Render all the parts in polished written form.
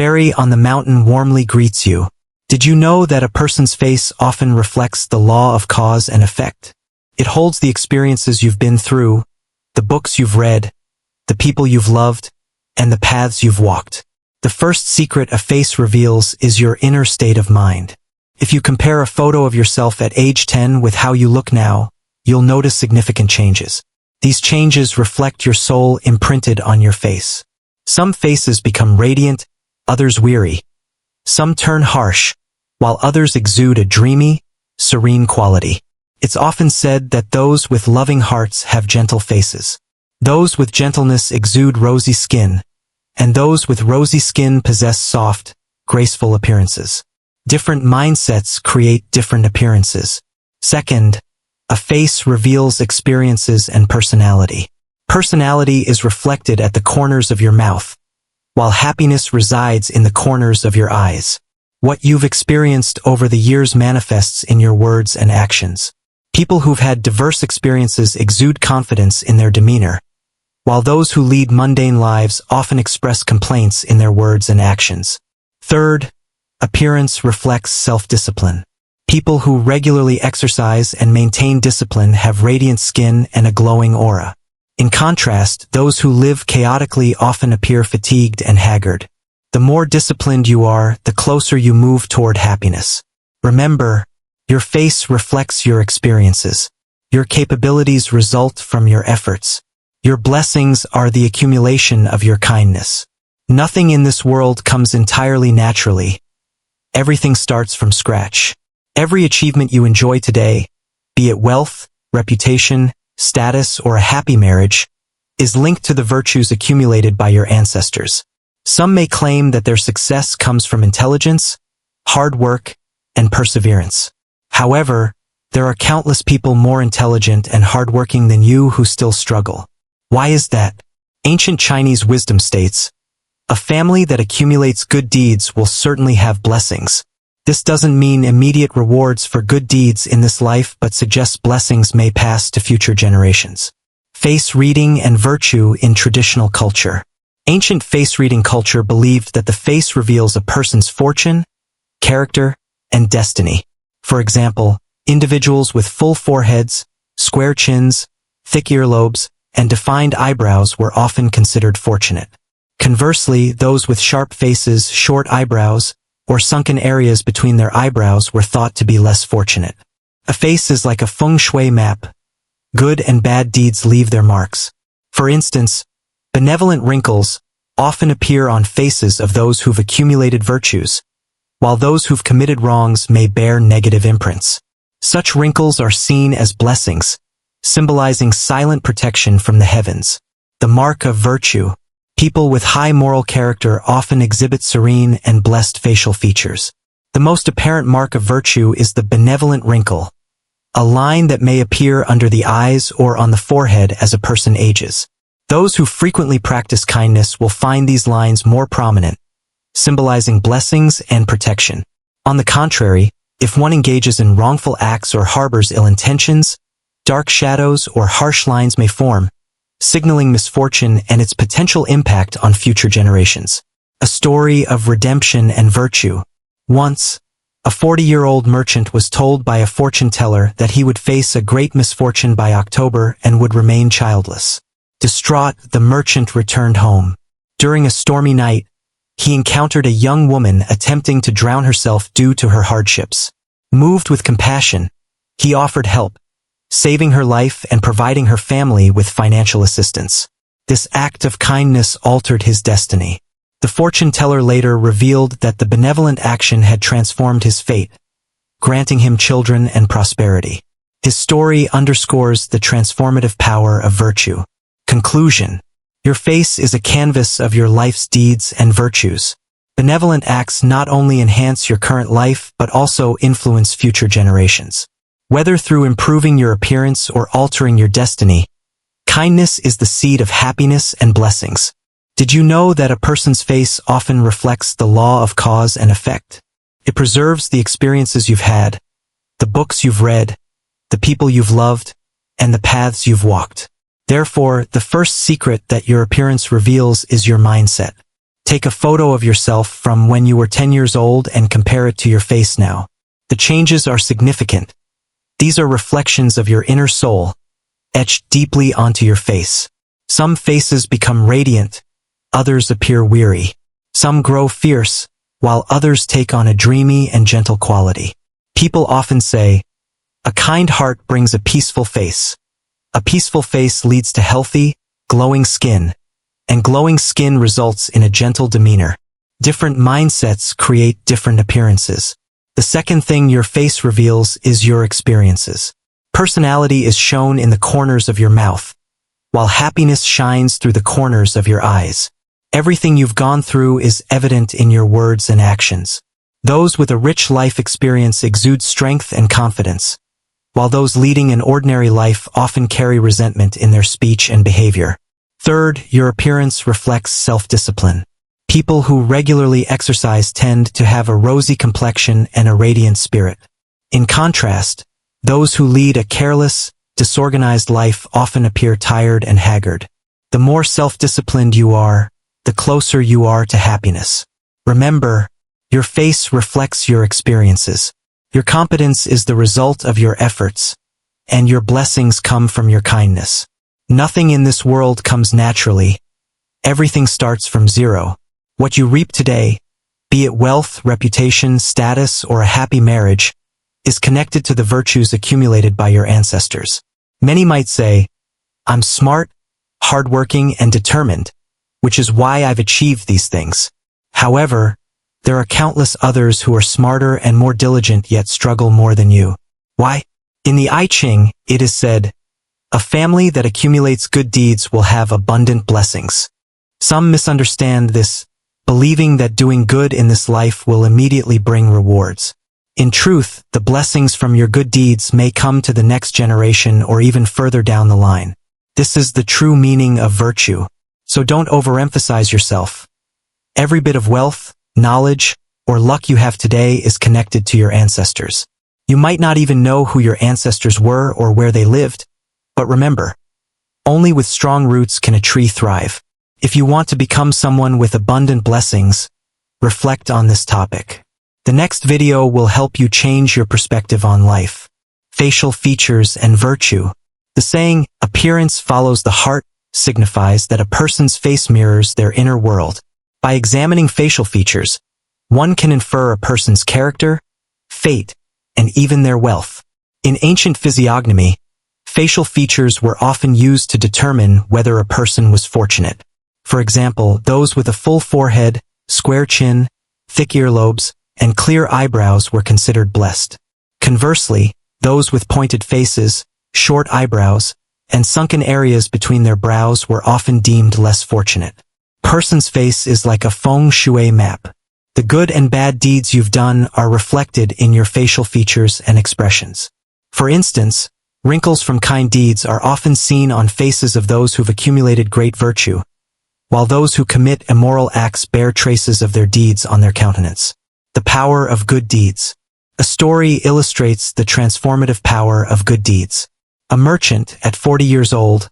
fairy on the mountain warmly greets you. Did you know that a person's face often reflects the law of cause and effect? It holds the experiences you've been through, the books you've read, the people you've loved, and the paths you've walked. The first secret a face reveals is your inner state of mind. If you compare a photo of yourself at age 10 with how you look now, you'll notice significant changes. These changes reflect your soul imprinted on your face. Some faces become radiant, others weary. Some turn harsh, while others exude a dreamy, serene quality. It's often said that those with loving hearts have gentle faces. Those with gentleness exude rosy skin, and those with rosy skin possess soft, graceful appearances. Different mindsets create different appearances. Second, a face reveals experiences and personality. Personality is reflected at the corners of your mouth, while happiness resides in the corners of your eyes. What you've experienced over the years manifests in your words and actions. People who've had diverse experiences exude confidence in their demeanor, while those who lead mundane lives often express complaints in their words and actions. Third, appearance reflects self-discipline. People who regularly exercise and maintain discipline have radiant skin and a glowing aura. In contrast, those who live chaotically often appear fatigued and haggard. The more disciplined you are, the closer you move toward happiness. Remember, your face reflects your experiences. Your capabilities result from your efforts. Your blessings are the accumulation of your kindness. Nothing in this world comes entirely naturally. Everything starts from scratch. Every achievement you enjoy today, be it wealth, reputation, status, or a happy marriage, is linked to the virtues accumulated by your ancestors. Some may claim that their success comes from intelligence, hard work, and perseverance. However, there are countless people more intelligent and hardworking than you who still struggle. Why is that? Ancient Chinese wisdom states, "A family that accumulates good deeds will certainly have blessings." This doesn't mean immediate rewards for good deeds in this life, but suggests blessings may pass to future generations. Face reading and virtue in traditional culture. Ancient face-reading culture believed that the face reveals a person's fortune, character, and destiny. For example, individuals with full foreheads, square chins, thick earlobes, and defined eyebrows were often considered fortunate. Conversely, those with sharp faces, short eyebrows, or sunken areas between their eyebrows were thought to be less fortunate. A face is like a feng shui map. Good and bad deeds leave their marks. For instance, benevolent wrinkles often appear on faces of those who've accumulated virtues, while those who've committed wrongs may bear negative imprints. Such wrinkles are seen as blessings, symbolizing silent protection from the heavens. The mark of virtue. People with high moral character often exhibit serene and blessed facial features. The most apparent mark of virtue is the benevolent wrinkle, a line that may appear under the eyes or on the forehead as a person ages. Those who frequently practice kindness will find these lines more prominent, symbolizing blessings and protection. On the contrary, if one engages in wrongful acts or harbors ill intentions, dark shadows or harsh lines may form, signaling misfortune and its potential impact on future generations. A story of redemption and virtue. Once, a 40-year-old merchant was told by a fortune teller that he would face a great misfortune by October and would remain childless. Distraught, the merchant returned home. During a stormy night, he encountered a young woman attempting to drown herself due to her hardships. Moved with compassion, he offered help, saving her life and providing her family with financial assistance. This act of kindness altered his destiny. The fortune teller later revealed that the benevolent action had transformed his fate, granting him children and prosperity. His story underscores the transformative power of virtue. Conclusion. Your face is a canvas of your life's deeds and virtues. Benevolent acts not only enhance your current life but also influence future generations. Whether through improving your appearance or altering your destiny, kindness is the seed of happiness and blessings. Did you know that a person's face often reflects the law of cause and effect? It preserves the experiences you've had, the books you've read, the people you've loved, and the paths you've walked. Therefore, the first secret that your appearance reveals is your mindset. Take a photo of yourself from when you were 10 years old and compare it to your face now. The changes are significant. These are reflections of your inner soul, etched deeply onto your face. Some faces become radiant, others appear weary. Some grow fierce, while others take on a dreamy and gentle quality. People often say, a kind heart brings a peaceful face. A peaceful face leads to healthy, glowing skin, and glowing skin results in a gentle demeanor. Different mindsets create different appearances. The second thing your face reveals is your experiences. Personality is shown in the corners of your mouth, while happiness shines through the corners of your eyes. Everything you've gone through is evident in your words and actions. Those with a rich life experience exude strength and confidence, while those leading an ordinary life often carry resentment in their speech and behavior. Third, your appearance reflects self-discipline. People who regularly exercise tend to have a rosy complexion and a radiant spirit. In contrast, those who lead a careless, disorganized life often appear tired and haggard. The more self-disciplined you are, the closer you are to happiness. Remember, your face reflects your experiences. Your competence is the result of your efforts, and your blessings come from your kindness. Nothing in this world comes naturally. Everything starts from zero. What you reap today, be it wealth, reputation, status, or a happy marriage, is connected to the virtues accumulated by your ancestors. Many might say, I'm smart, hardworking, and determined, which is why I've achieved these things. However, there are countless others who are smarter and more diligent yet struggle more than you. Why? In the I Ching, it is said, a family that accumulates good deeds will have abundant blessings. Some misunderstand this, believing that doing good in this life will immediately bring rewards. In truth, the blessings from your good deeds may come to the next generation or even further down the line. This is the true meaning of virtue. So don't overemphasize yourself. Every bit of wealth, knowledge, or luck you have today is connected to your ancestors. You might not even know who your ancestors were or where they lived, but remember, only with strong roots can a tree thrive. If you want to become someone with abundant blessings, reflect on this topic. The next video will help you change your perspective on life. Facial features and virtue. The saying, appearance follows the heart, signifies that a person's face mirrors their inner world. By examining facial features, one can infer a person's character, fate, and even their wealth. In ancient physiognomy, facial features were often used to determine whether a person was fortunate. For example, those with a full forehead, square chin, thick earlobes, and clear eyebrows were considered blessed. Conversely, those with pointed faces, short eyebrows, and sunken areas between their brows were often deemed less fortunate. Person's face is like a feng shui map. The good and bad deeds you've done are reflected in your facial features and expressions. For instance, wrinkles from kind deeds are often seen on faces of those who've accumulated great virtue, while those who commit immoral acts bear traces of their deeds on their countenance. The power of good deeds. A story illustrates the transformative power of good deeds. A merchant, at 40 years old,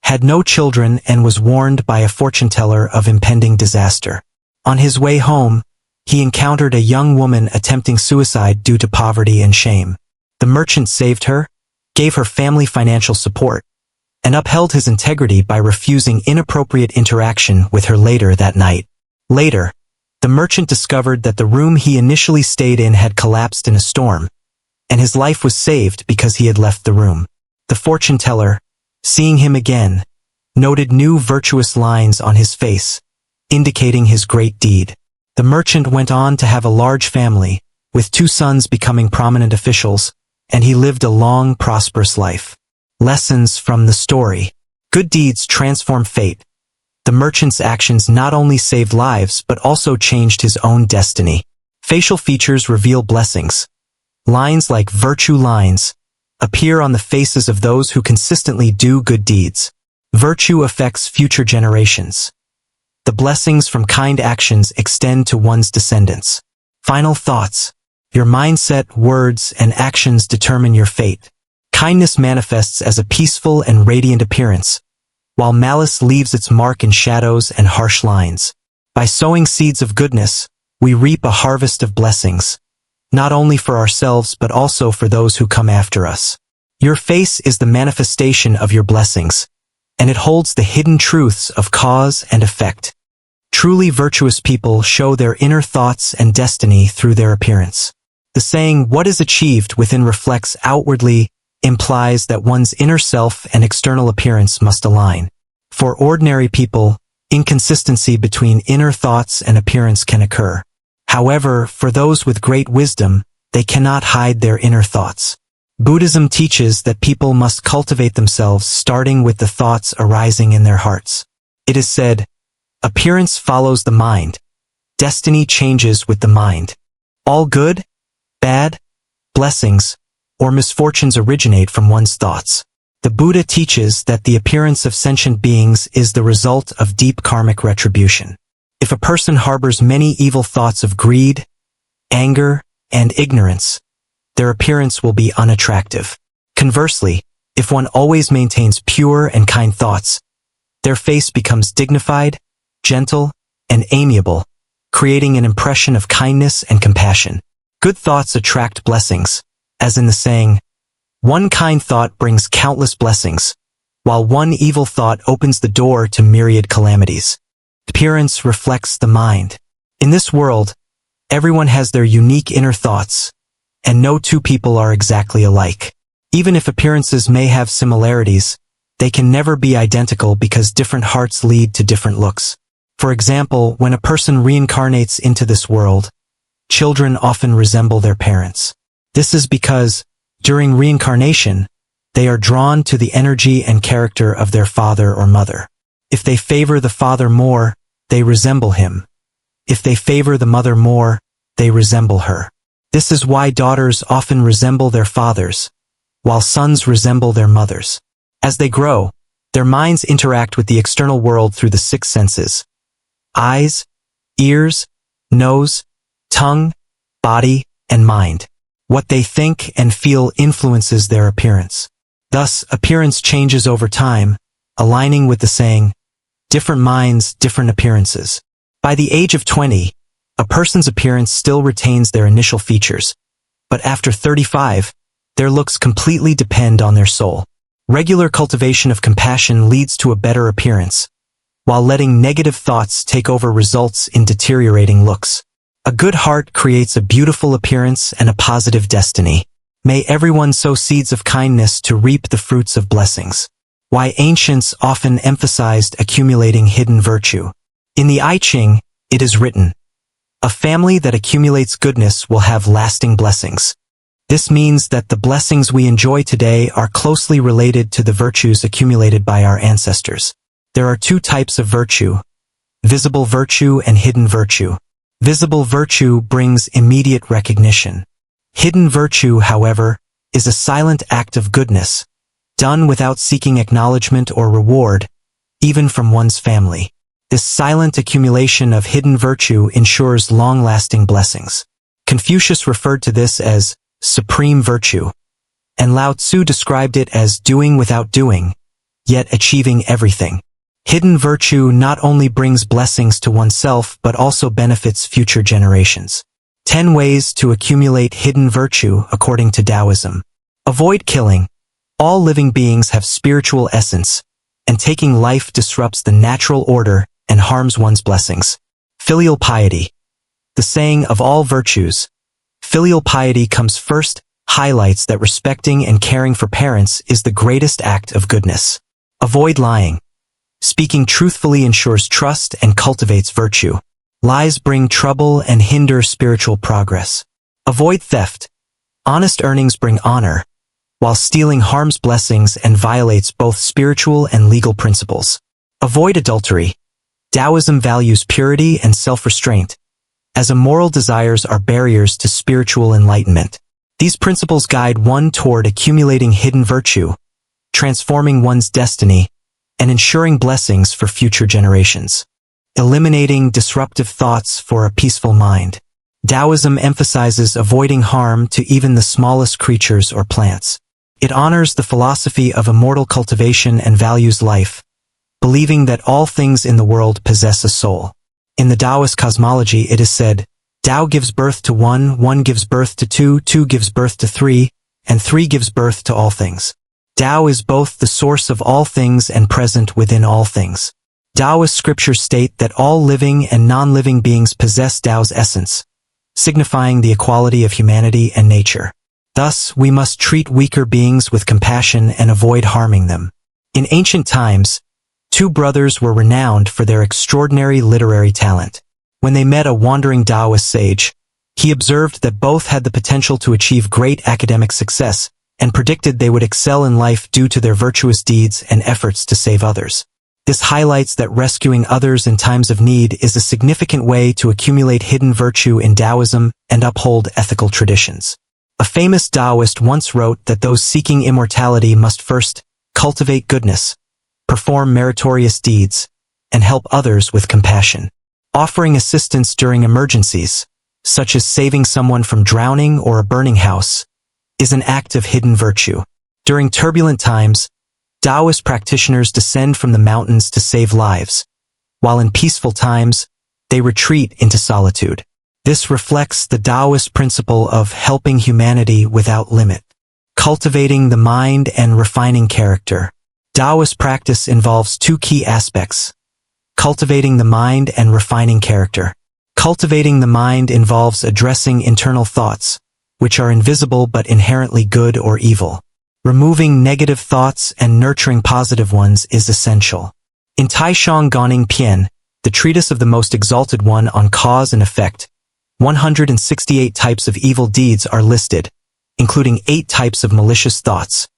had no children and was warned by a fortune teller of impending disaster. On his way home, he encountered a young woman attempting suicide due to poverty and shame. The merchant saved her, gave her family financial support, and upheld his integrity by refusing inappropriate interaction with her later that night. Later, the merchant discovered that the room he initially stayed in had collapsed in a storm, and his life was saved because he had left the room. The fortune teller, seeing him again, noted new virtuous lines on his face, indicating his great deed. The merchant went on to have a large family, with 2 sons becoming prominent officials, and he lived a long, prosperous life. Lessons from the story. Good deeds transform fate. The merchant's actions not only saved lives but also changed his own destiny. Facial features reveal blessings. Lines like virtue lines appear on the faces of those who consistently do good deeds. Virtue affects future generations. The blessings from kind actions extend to one's descendants. Final thoughts. Your mindset, words, and actions determine your fate. Kindness manifests as a peaceful and radiant appearance, while malice leaves its mark in shadows and harsh lines. By sowing seeds of goodness, we reap a harvest of blessings, not only for ourselves but also for those who come after us. Your face is the manifestation of your blessings, and it holds the hidden truths of cause and effect. Truly virtuous people show their inner thoughts and destiny through their appearance. The saying, "What is achieved within reflects outwardly," implies that one's inner self and external appearance must align. For ordinary people, inconsistency between inner thoughts and appearance can occur. However, for those with great wisdom, they cannot hide their inner thoughts. Buddhism teaches that people must cultivate themselves starting with the thoughts arising in their hearts. It is said, "Appearance follows the mind. Destiny changes with the mind." All good, bad, blessings, or misfortunes originate from one's thoughts. The Buddha teaches that the appearance of sentient beings is the result of deep karmic retribution. If a person harbors many evil thoughts of greed, anger, and ignorance, their appearance will be unattractive. Conversely, if one always maintains pure and kind thoughts, their face becomes dignified, gentle, and amiable, creating an impression of kindness and compassion. Good thoughts attract blessings, as in the saying, "One kind thought brings countless blessings, while one evil thought opens the door to myriad calamities." Appearance reflects the mind. In this world, everyone has their unique inner thoughts, and no two people are exactly alike. Even if appearances may have similarities, they can never be identical because different hearts lead to different looks. For example, when a person reincarnates into this world, children often resemble their parents. This is because, during reincarnation, they are drawn to the energy and character of their father or mother. If they favor the father more, they resemble him. If they favor the mother more, they resemble her. This is why daughters often resemble their fathers, while sons resemble their mothers. As they grow, their minds interact with the external world through the six senses: eyes, ears, nose, tongue, body, and mind. What they think and feel influences their appearance. Thus, appearance changes over time, aligning with the saying, "Different minds, different appearances." By the age of 20, a person's appearance still retains their initial features, but after 35, their looks completely depend on their soul. Regular cultivation of compassion leads to a better appearance, while letting negative thoughts take over results in deteriorating looks. A good heart creates a beautiful appearance and a positive destiny. May everyone sow seeds of kindness to reap the fruits of blessings. Why ancients often emphasized accumulating hidden virtue. In the I Ching, it is written, "A family that accumulates goodness will have lasting blessings." This means that the blessings we enjoy today are closely related to the virtues accumulated by our ancestors. There are two types of virtue: visible virtue and hidden virtue. Visible virtue brings immediate recognition. Hidden virtue, however, is a silent act of goodness, done without seeking acknowledgement or reward, even from one's family. This silent accumulation of hidden virtue ensures long-lasting blessings. Confucius referred to this as supreme virtue, and Lao Tzu described it as doing without doing, yet achieving everything. Hidden virtue not only brings blessings to oneself but also benefits future generations. 10 ways to accumulate hidden virtue according to Taoism. Avoid killing. All living beings have spiritual essence, and taking life disrupts the natural order and harms one's blessings. Filial piety. The saying of all virtues, filial piety comes first, highlights that respecting and caring for parents is the greatest act of goodness. Avoid lying. Speaking truthfully ensures trust and cultivates virtue. Lies bring trouble and hinder spiritual progress. Avoid theft. Honest earnings bring honor, while stealing harms blessings and violates both spiritual and legal principles. Avoid adultery. Taoism values purity and self-restraint, as immoral desires are barriers to spiritual enlightenment. These principles guide one toward accumulating hidden virtue, transforming one's destiny, and ensuring blessings for future generations. Eliminating disruptive thoughts for a peaceful mind. Taoism emphasizes avoiding harm to even the smallest creatures or plants. It honors the philosophy of immortal cultivation and values life, believing that all things in the world possess a soul. In the Taoist cosmology, it is said, Tao gives birth to one, one gives birth to two, two gives birth to three, and three gives birth to all things. Tao is both the source of all things and present within all things. Taoist scriptures state that all living and non-living beings possess Tao's essence, signifying the equality of humanity and nature. Thus, we must treat weaker beings with compassion and avoid harming them. In ancient times, two brothers were renowned for their extraordinary literary talent. When they met a wandering Taoist sage, he observed that both had the potential to achieve great academic success and predicted they would excel in life due to their virtuous deeds and efforts to save others. This highlights that rescuing others in times of need is a significant way to accumulate hidden virtue in Taoism and uphold ethical traditions. A famous Taoist once wrote that those seeking immortality must first cultivate goodness, perform meritorious deeds, and help others with compassion. Offering assistance during emergencies, such as saving someone from drowning or a burning house, is an act of hidden virtue. During turbulent times, Taoist practitioners descend from the mountains to save lives, while in peaceful times, they retreat into solitude. This reflects the Taoist principle of helping humanity without limit. Cultivating the mind and refining character. Taoist practice involves two key aspects: cultivating the mind and refining character. Cultivating the mind involves addressing internal thoughts, which are invisible but inherently good or evil. Removing negative thoughts and nurturing positive ones is essential. In Taishang Gaoning Pian, the treatise of the Most Exalted One on cause and effect, 168 types of evil deeds are listed, including 8 types of malicious thoughts: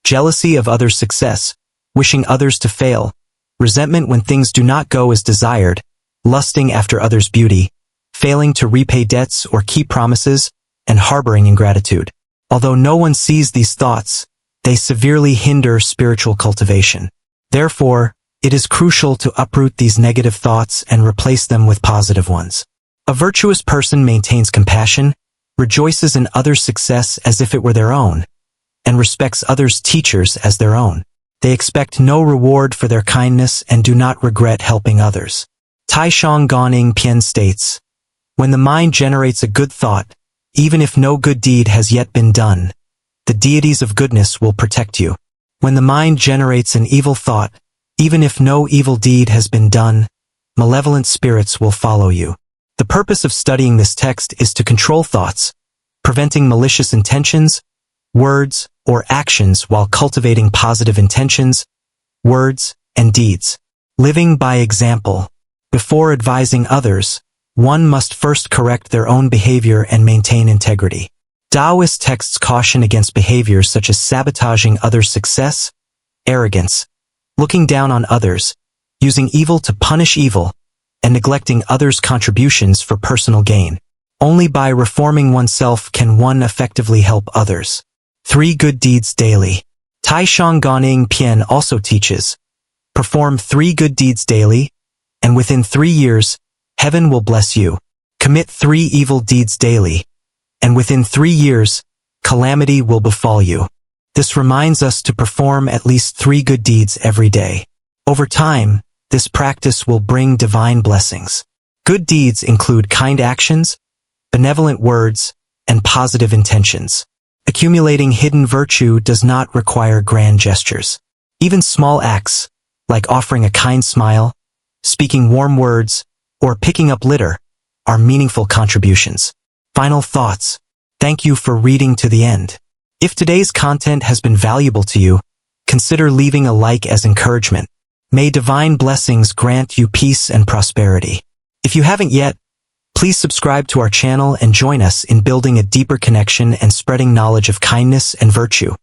jealousy of others' success, wishing others to fail, resentment when things do not go as desired, lusting after others' beauty, failing to repay debts or keep promises, and harboring ingratitude. Although no one sees these thoughts, they severely hinder spiritual cultivation. Therefore, it is crucial to uproot these negative thoughts and replace them with positive ones. A virtuous person maintains compassion, rejoices in others' success as if it were their own, and respects others' teachers as their own. They expect no reward for their kindness and do not regret helping others. Taishang Gaoning Pian states, when the mind generates a good thought, even if no good deed has yet been done, the deities of goodness will protect you. When the mind generates an evil thought, even if no evil deed has been done, malevolent spirits will follow you. The purpose of studying this text is to control thoughts, preventing malicious intentions, words, or actions while cultivating positive intentions, words, and deeds. Living by example. Before advising others, one must first correct their own behavior and maintain integrity. Taoist texts caution against behaviors such as sabotaging others' success, arrogance, looking down on others, using evil to punish evil, and neglecting others' contributions for personal gain. Only by reforming oneself can one effectively help others. 3 good deeds daily. Taishang Gaoning Pian also teaches, perform 3 good deeds daily, and within 3 years, heaven will bless you. Commit 3 evil deeds daily, and within 3 years, calamity will befall you. This reminds us to perform at least 3 good deeds every day. Over time, this practice will bring divine blessings. Good deeds include kind actions, benevolent words, and positive intentions. Accumulating hidden virtue does not require grand gestures. Even small acts, like offering a kind smile, speaking warm words, or picking up litter, are meaningful contributions. Final thoughts. Thank you for reading to the end. If today's content has been valuable to you, consider leaving a like as encouragement. May divine blessings grant you peace and prosperity. If you haven't yet, please subscribe to our channel and join us in building a deeper connection and spreading knowledge of kindness and virtue.